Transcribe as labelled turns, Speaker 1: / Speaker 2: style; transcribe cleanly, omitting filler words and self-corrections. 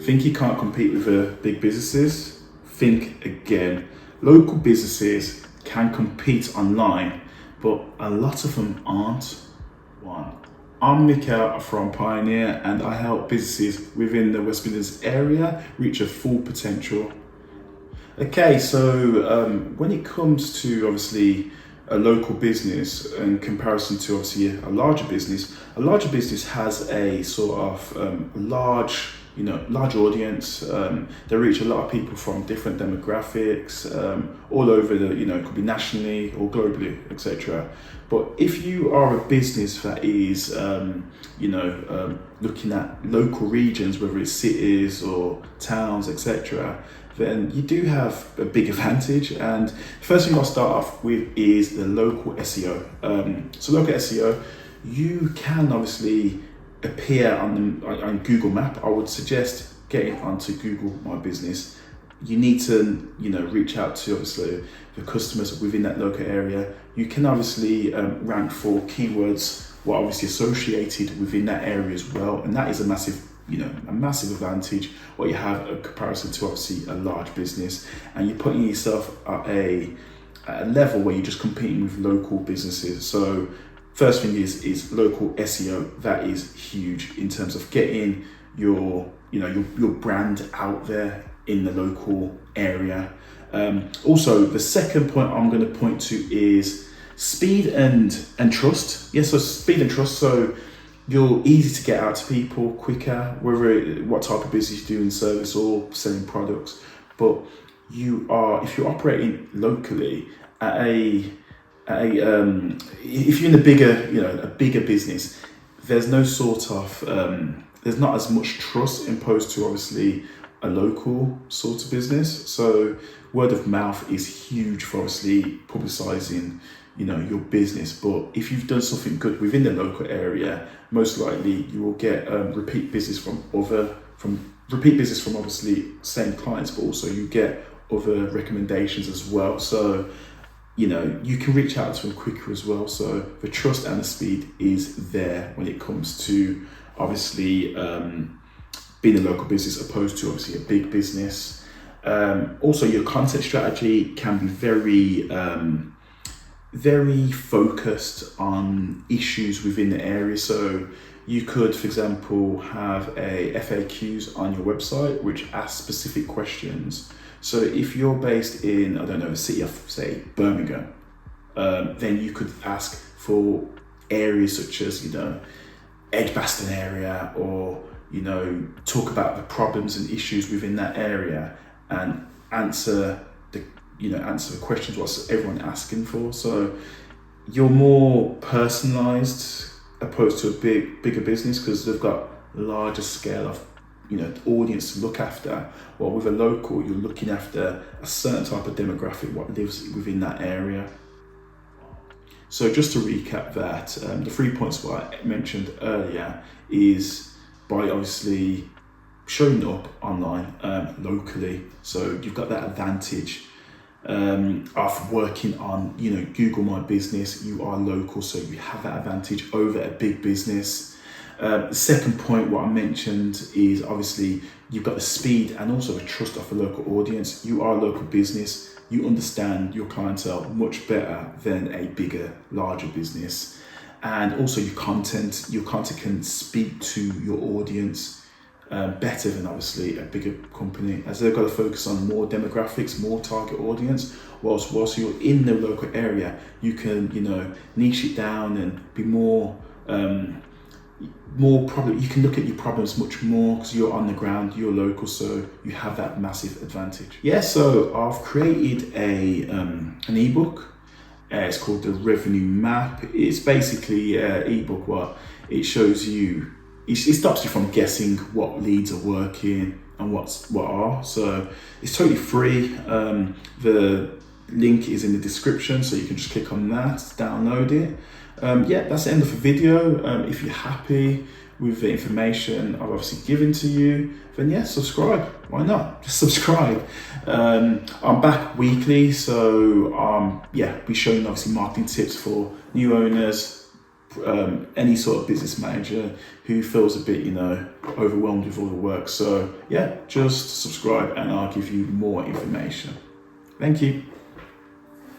Speaker 1: think you can't compete with big businesses? Think again. Local businesses can compete online, but a lot of them aren't. One, I'm Mikael from Pioneer, and I help businesses within the West Midlands area reach a full potential. Okay, so when it comes to obviously a local business in comparison to obviously a larger business has a sort of large audience. They reach a lot of people from different demographics, all over it could be nationally or globally, etc. But if you are a business that is, looking at local regions, whether it's cities or towns, etc., then you do have a big advantage. And the first thing I'll start off with is the local SEO. So local SEO, you can obviously appear on Google Map. I would suggest getting onto Google My Business. You need to reach out to obviously the customers within that local area. You can obviously rank for keywords what are obviously associated within that area as well, and that is a massive advantage what you have in comparison to obviously a large business, and you're putting yourself at a level where you're just competing with local businesses. So first thing is local SEO. That is huge in terms of getting your brand out there in the local area. Also, the second point I'm going to point to is speed and trust. Yes, so speed and trust. So you're easy to get out to people quicker, what type of business you're doing, service or selling products. But if you're operating locally if you're in a bigger business, there's no sort of there's not as much trust imposed to obviously a local sort of business. So word of mouth is huge for obviously publicizing your business. But if you've done something good within the local area, most likely you will get repeat business from obviously same clients, but also you get other recommendations as well. So you can reach out to them quicker as well. So the trust and the speed is there when it comes to obviously being a local business opposed to obviously a big business. Also, your content strategy can be very focused on issues within the area. So you could, for example, have a FAQs on your website which ask specific questions. So if you're based in, a city of, say, Birmingham, then you could ask for areas such as, Edgbaston area, or, talk about the problems and issues within that area and answer the questions what's everyone asking for. So you're more personalized opposed to a bigger business because they've got larger scale of audience to look after. While with a local, you're looking after a certain type of demographic what lives within that area. So just to recap that, the 3 points what I mentioned earlier is by obviously showing up online locally. So you've got that advantage of working on Google My Business. You are local, so you have that advantage over a big business. The second point what I mentioned is obviously you've got the speed and also the trust of a local audience. You are a local business, you understand your clientele much better than a larger business. And also your content can speak to your audience better than obviously a bigger company, as they've got to focus on more demographics, more target audience. Whilst you're in the local area, you can niche it down and be more problem. You can look at your problems much more because you're on the ground, you're local, so you have that massive advantage. Yeah, so I've created an ebook. It's called the Revenue Map. It's basically an ebook what it shows you. It stops you from guessing what leads are working and what are. So it's totally free. The link is in the description, so you can just click on that, download it. That's the end of the video. If you're happy with the information I've obviously given to you, then subscribe. Why not? Just subscribe. I'm back weekly, so be showing obviously marketing tips for new owners, any sort of business manager who feels a bit, overwhelmed with all the work. So yeah, just subscribe and I'll give you more information. Thank you.